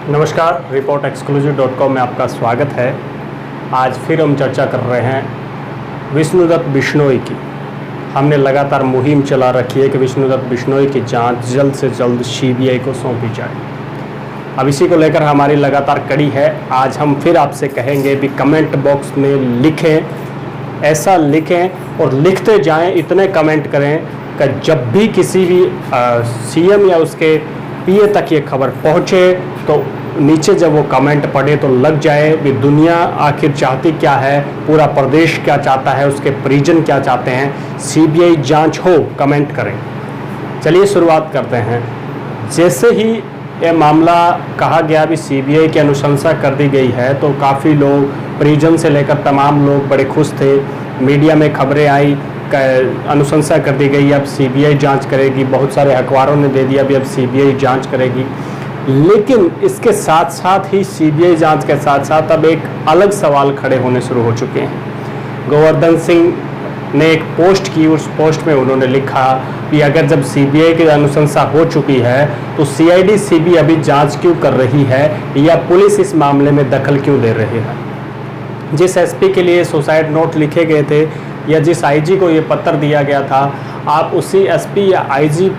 नमस्कार, रिपोर्ट एक्सक्लूसिव.com में आपका स्वागत है। आज फिर हम चर्चा कर रहे हैं विष्णुदत्त बिश्नोई की। हमने लगातार मुहिम चला रखी है कि विष्णुदत्त बिश्नोई की जांच जल्द से जल्द सीबीआई को सौंपी जाए। अब इसी को लेकर हमारी लगातार कड़ी है। आज हम फिर आपसे कहेंगे भी कमेंट बॉक्स में लिखें, ऐसा लिखें और लिखते जाएं, इतने कमेंट करें कि जब भी किसी भी सीएम या उसके पीए तक ये खबर पहुँचे तो नीचे जब वो कमेंट पढ़े तो लग जाए भी दुनिया आखिर चाहती क्या है, पूरा प्रदेश क्या चाहता है, उसके परिजन क्या चाहते हैं, सीबीआई जांच हो। कमेंट करें। चलिए शुरुआत करते हैं। जैसे ही ये मामला कहा गया भी सीबीआई की अनुशंसा कर दी गई है तो काफ़ी लोग, परिजन से लेकर तमाम लोग बड़े खुश थे। मीडिया में खबरें आई, अनुशंसा कर दी गई, अब सीबीआई जांच करेगी। बहुत सारे अखबारों ने दे दिया भी अब सीबीआई जांच करेगी। लेकिन इसके साथ साथ ही सीबीआई जांच के साथ साथ अब एक अलग सवाल खड़े होने शुरू हो चुके हैं। गोवर्धन सिंह ने एक पोस्ट की, उस पोस्ट में उन्होंने लिखा कि अगर जब सीबीआई की अनुशंसा हो चुकी है तो सीआईडी सीबी अभी जांच क्यों कर रही है या पुलिस इस मामले में दखल क्यों दे रही है। जिस एसपी के लिए सुसाइड नोट लिखे गए थे या जिस आईजी को ये पत्र दिया गया था, आप उसी एसपी या आईजी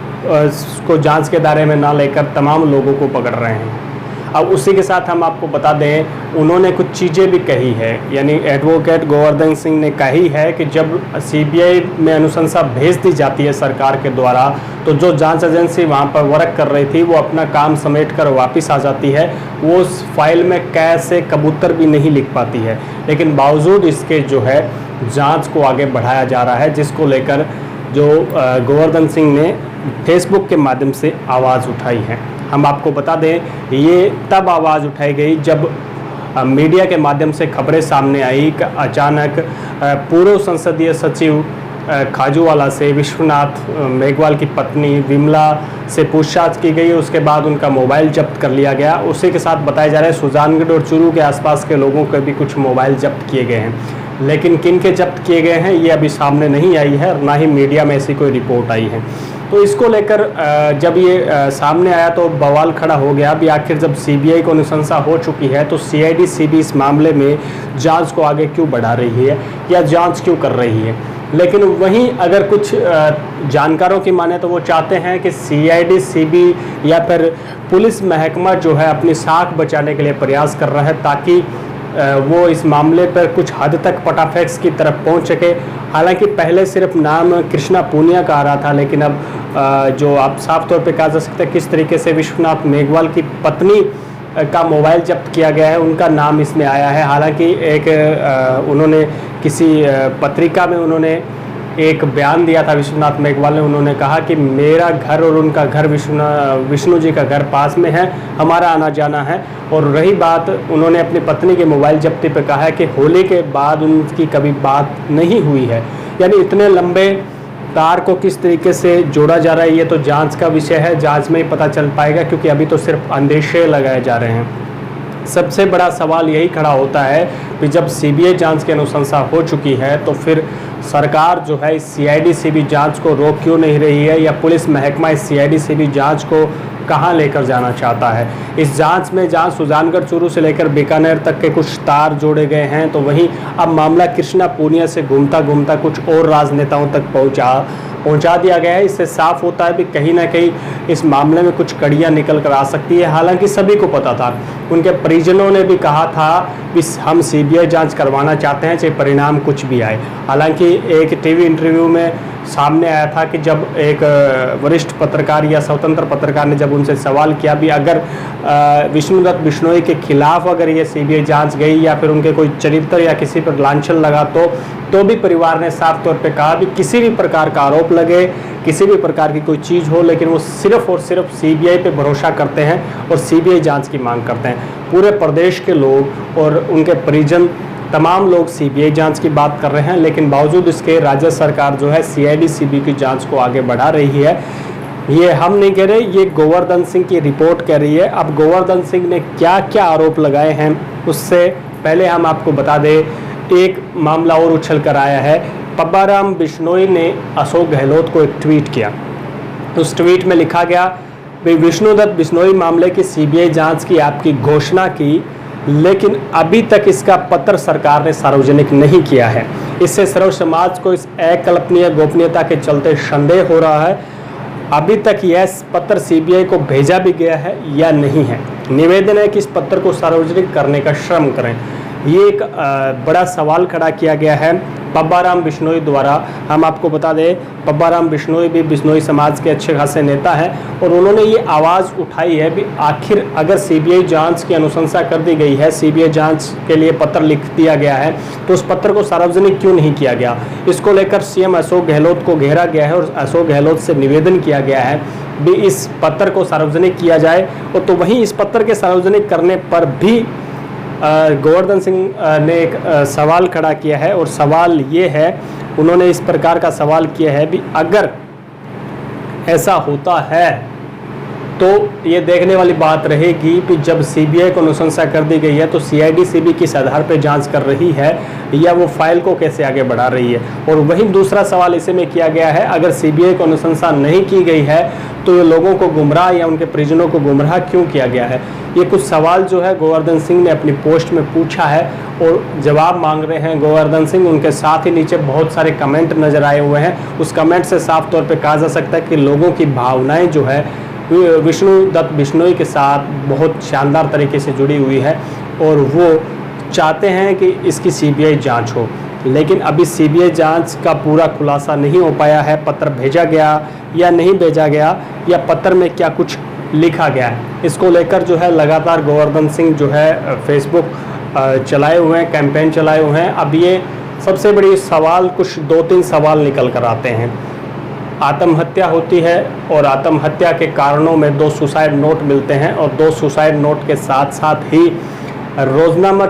को जांच के दायरे में ना लेकर तमाम लोगों को पकड़ रहे हैं। अब उसी के साथ हम आपको बता दें, उन्होंने कुछ चीज़ें भी कही है, यानी एडवोकेट गोवर्धन सिंह ने कही है कि जब सीबीआई में अनुशंसा भेज दी जाती है सरकार के द्वारा तो जो जांच एजेंसी वहां पर वर्क कर रही थी वो अपना काम समेट कर वापस आ जाती है। वो उस फाइल में कैसे कबूतर भी नहीं लिख पाती है, लेकिन बावजूद इसके जो है जांच को आगे बढ़ाया जा रहा है, जिसको लेकर जो गोवर्धन सिंह ने फेसबुक के माध्यम से आवाज़ उठाई है। हम आपको बता दें, ये तब आवाज़ उठाई गई जब मीडिया के माध्यम से खबरें सामने आई कि अचानक पूर्व संसदीय सचिव खाजूवाला से विश्वनाथ मेघवाल की पत्नी विमला से पूछताछ की गई। उसके बाद उनका मोबाइल जब्त कर लिया गया। उसी के साथ बताया जा रहा है सुजानगढ़ और चूरू के आसपास के लोगों के भी कुछ मोबाइल जब्त किए गए हैं, लेकिन किन के जब्त किए गए हैं ये अभी सामने नहीं आई है और ना ही मीडिया में ऐसी कोई रिपोर्ट आई है। तो इसको लेकर जब ये सामने आया तो बवाल खड़ा हो गया भी आखिर जब सीबीआई को अनुशंसा हो चुकी है तो सीआईडी सीबी इस मामले में जांच को आगे क्यों बढ़ा रही है या जांच क्यों कर रही है। लेकिन वहीं अगर कुछ जानकारों की माने तो वो चाहते हैं कि सीआईडी सीबी या फिर पुलिस महकमा जो है अपनी साख बचाने के लिए प्रयास कर रहा है ताकि वो इस मामले पर कुछ हद तक पटाफैक्स की तरफ पहुंच सके। हालांकि पहले सिर्फ नाम कृष्णा पूनिया का आ रहा था, लेकिन अब जो आप साफ तौर पे कहा जा सकता है किस तरीके से विश्वनाथ मेघवाल की पत्नी का मोबाइल जब्त किया गया है, उनका नाम इसमें आया है। हालांकि एक उन्होंने किसी पत्रिका में उन्होंने एक बयान दिया था विश्वनाथ मेघवाल ने। उन्होंने कहा कि मेरा घर और उनका घर विष्णु जी का घर पास में है, हमारा आना जाना है। और रही बात, उन्होंने अपनी पत्नी के मोबाइल जब्ती पर कहा है कि होली के बाद उनकी कभी बात नहीं हुई है। यानी इतने लंबे तार को किस तरीके से जोड़ा जा रहा है ये तो जांच का विषय है, जांच में ही पता चल पाएगा, क्योंकि अभी तो सिर्फ अंदेशे लगाए जा रहे हैं। सबसे बड़ा सवाल यही खड़ा होता है कि जब सीबीआई जांच की अनुशंसा हो चुकी है तो फिर सरकार जो है इस सीआईडी सीबी जांच को रोक क्यों नहीं रही है या पुलिस महकमा इस सीआईडी सीबी जांच को कहां लेकर जाना चाहता है। इस जांच में जहां सुजानगढ़ चूरू से लेकर बीकानेर तक के कुछ तार जोड़े गए हैं, तो वहीं अब मामला कृष्णा पूनिया से घूमता घूमता कुछ और राजनेताओं तक पहुंचा दिया गया है। इससे साफ होता है कि कहीं ना कहीं इस मामले में कुछ कड़ियां निकल कर आ सकती है। हालांकि सभी को पता था, उनके परिजनों ने भी कहा था कि हम सीबीआई जांच करवाना चाहते हैं चाहे परिणाम कुछ भी आए। हालांकि एक टीवी इंटरव्यू में सामने आया था कि जब एक वरिष्ठ पत्रकार या स्वतंत्र पत्रकार ने जब उनसे सवाल किया भी अगर विष्णुदत्त बिश्नोई के खिलाफ अगर ये सीबीआई जांच गई या फिर उनके कोई चरित्र या किसी पर लांछन लगा तो भी परिवार ने साफ तौर पे कहा भी किसी भी प्रकार का आरोप लगे, किसी भी प्रकार की कोई चीज़ हो, लेकिन वो सिर्फ और सिर्फ सीबीआई पे भरोसा करते हैं और सीबीआई जांच की मांग करते हैं। पूरे प्रदेश के लोग और उनके परिजन तमाम लोग सीबीआई जांच की बात कर रहे हैं, लेकिन बावजूद इसके राज्य सरकार जो है सीआईडी सीबी की जांच को आगे बढ़ा रही है। ये हम नहीं कह रहे, ये गोवर्धन सिंह की रिपोर्ट कह रही है। अब गोवर्धन सिंह ने क्या क्या आरोप लगाए हैं उससे पहले हम आपको बता दें, एक मामला और उछल कर आया है। पब्बाराम बिश्नोई ने अशोक गहलोत को एक ट्वीट किया। उस ट्वीट में लिखा गया भाई विष्णुदत्त बिश्नोई मामले की सीबीआई जांच की आपकी घोषणा की, लेकिन अभी तक इसका पत्र सरकार ने सार्वजनिक नहीं किया है। इससे सर्व समाज को इस अकल्पनीय गोपनीयता के चलते संदेह हो रहा है अभी तक यह पत्र सीबीआई को भेजा भी गया है या नहीं है। निवेदन है कि इस पत्र को सार्वजनिक करने का श्रम करें। ये एक बड़ा सवाल खड़ा किया गया है पब्बाराम बिश्नोई द्वारा। हम आपको बता दें, पब्बाराम बिश्नोई भी बिश्नोई समाज के अच्छे खासे नेता हैं और उन्होंने ये आवाज़ उठाई है भी आखिर अगर सीबीआई जांच की अनुशंसा कर दी गई है, सीबीआई जांच के लिए पत्र लिख दिया गया है, तो उस पत्र को सार्वजनिक क्यों नहीं किया गया। इसको लेकर सीएम अशोक गहलोत को घेरा गया है और अशोक गहलोत से निवेदन किया गया है भी इस पत्र को सार्वजनिक किया जाए। और तो वहीं इस पत्र के सार्वजनिक करने पर भी गोवर्धन सिंह ने एक सवाल खड़ा किया है और सवाल ये है, उन्होंने इस प्रकार का सवाल किया है भी अगर ऐसा होता है तो ये देखने वाली बात रहेगी कि जब सीबीआई को अनुशंसा कर दी गई है तो सीआईडी सीबी किस आधार पर जांच कर रही है या वो फाइल को कैसे आगे बढ़ा रही है। और वहीं दूसरा सवाल इसे में किया गया है, अगर सीबीआई को अनुशंसा नहीं की गई है तो ये लोगों को गुमराह या उनके परिजनों को गुमराह क्यों किया गया है। ये कुछ सवाल जो है गोवर्धन सिंह ने अपनी पोस्ट में पूछा है और जवाब मांग रहे हैं गोवर्धन सिंह। उनके साथ ही नीचे बहुत सारे कमेंट नज़र आए हुए हैं। उस कमेंट से साफ तौर पर कहा जा सकता है कि लोगों की भावनाएँ जो है विष्णुदत्त बिश्नोई के साथ बहुत शानदार तरीके से जुड़ी हुई है और वो चाहते हैं कि इसकी सीबीआई जांच हो। लेकिन अभी सीबीआई जांच का पूरा खुलासा नहीं हो पाया है, पत्र भेजा गया या नहीं भेजा गया या पत्र में क्या कुछ लिखा गया है। इसको लेकर जो है लगातार गोवर्धन सिंह जो है फेसबुक चलाए हुए हैं, कैंपेन चलाए हुए हैं। अब ये सबसे बड़ी सवाल, कुछ 2-3 सवाल निकल कर आते हैं। आत्महत्या होती है और आत्महत्या के कारणों में 2 सुसाइड नोट मिलते हैं और 2 सुसाइड नोट के साथ साथ ही रोजनामा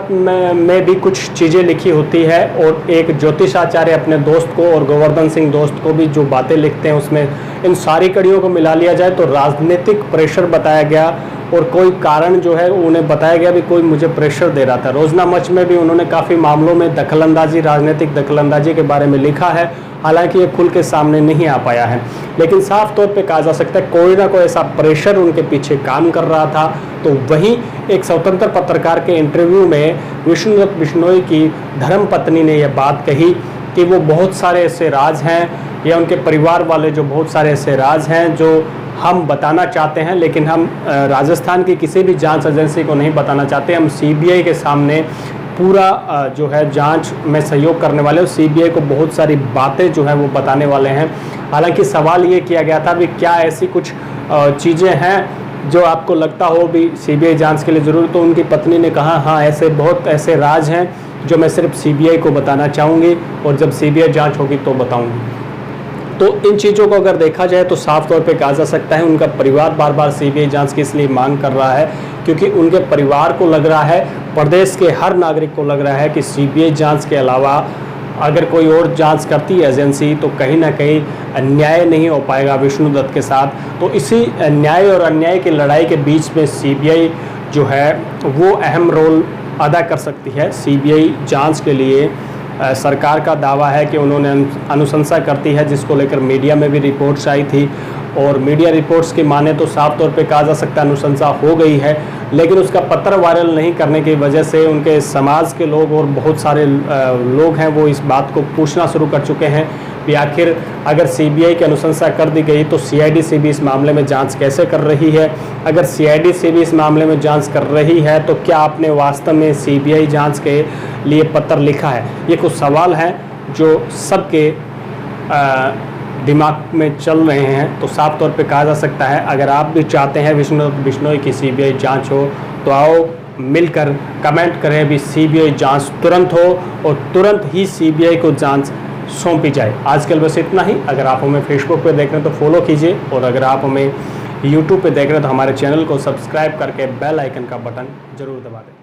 में भी कुछ चीज़ें लिखी होती है और एक ज्योतिषाचार्य अपने दोस्त को और गोवर्धन सिंह दोस्त को भी जो बातें लिखते हैं उसमें इन सारी कड़ियों को मिला लिया जाए तो राजनीतिक प्रेशर बताया गया और कोई कारण जो है उन्हें बताया गया भी कोई मुझे प्रेशर दे रहा था। रोजनामच में भी उन्होंने काफ़ी मामलों में दखलंदाजी, राजनीतिक दखलंदाजी के बारे में लिखा है, हालांकि ये खुल के सामने नहीं आ पाया है। लेकिन साफ तौर पे कहा जा सकता है कोई ना कोई ऐसा प्रेशर उनके पीछे काम कर रहा था। तो वहीं एक स्वतंत्र पत्रकार के इंटरव्यू में विष्णुदत्त बिश्नोई की धर्मपत्नी ने यह बात कही कि वो बहुत सारे ऐसे राज हैं या उनके परिवार वाले जो बहुत सारे ऐसे राज हैं जो हम बताना चाहते हैं, लेकिन हम राजस्थान की किसी भी जांच एजेंसी को नहीं बताना चाहते। हम सीबीआई के सामने पूरा जो है जांच में सहयोग करने वाले और सीबीआई को बहुत सारी बातें जो है वो बताने वाले हैं। हालांकि सवाल ये किया गया था भी क्या ऐसी कुछ चीज़ें हैं जो आपको लगता हो भी सीबीआई जांच के लिए ज़रूरी। तो उनकी पत्नी ने कहा हाँ, ऐसे बहुत ऐसे राज हैं जो मैं सिर्फ सीबीआई को बताना चाहूँगी और जब सीबीआई जांच होगी तो बताऊँगी। तो इन चीज़ों को अगर देखा जाए तो साफ तौर पे कहा जा सकता है उनका परिवार बार बार सीबीआई जांच की इसलिए मांग कर रहा है क्योंकि उनके परिवार को लग रहा है, प्रदेश के हर नागरिक को लग रहा है कि सीबीआई जांच के अलावा अगर कोई और जांच करती है एजेंसी तो कहीं ना कहीं अन्याय नहीं हो पाएगा विष्णुदत्त के साथ। तो इसी न्याय और अन्याय की लड़ाई के बीच में सीबीआई जो है वो अहम रोल अदा कर सकती है। सीबीआई जांच के लिए सरकार का दावा है कि उन्होंने अनुशंसा करती है, जिसको लेकर मीडिया में भी रिपोर्ट्स आई थी और मीडिया रिपोर्ट्स की माने तो साफ तौर पे कहा जा सकता है अनुशंसा हो गई है। लेकिन उसका पत्र वायरल नहीं करने की वजह से उनके समाज के लोग और बहुत सारे लोग हैं वो इस बात को पूछना शुरू कर चुके हैं कि आखिर अगर सीबीआई की अनुशंसा कर दी गई तो सीआईडी सीबी इस मामले में जांच कैसे कर रही है। अगर सीआईडी सीबी इस मामले में जांच कर रही है तो क्या आपने वास्तव में सीबीआई जांच के लिए पत्र लिखा है। ये कुछ सवाल हैं जो सबके दिमाग में चल रहे हैं। तो साफ तौर पे कहा जा सकता है अगर आप भी चाहते हैं विष्णुदत्त बिश्नोई की सीबीआई जांच हो तो आओ मिलकर कमेंट करें भी सीबीआई जांच तुरंत हो और तुरंत ही सीबीआई को जांच सौंपी जाए। आज कल बस इतना ही। अगर आप हमें फेसबुक पे देख रहे हैं तो फॉलो कीजिए और अगर आप हमें यूट्यूब पे देख रहे हैं तो हमारे चैनल को सब्सक्राइब करके बेल आइकन का बटन ज़रूर दबा दें।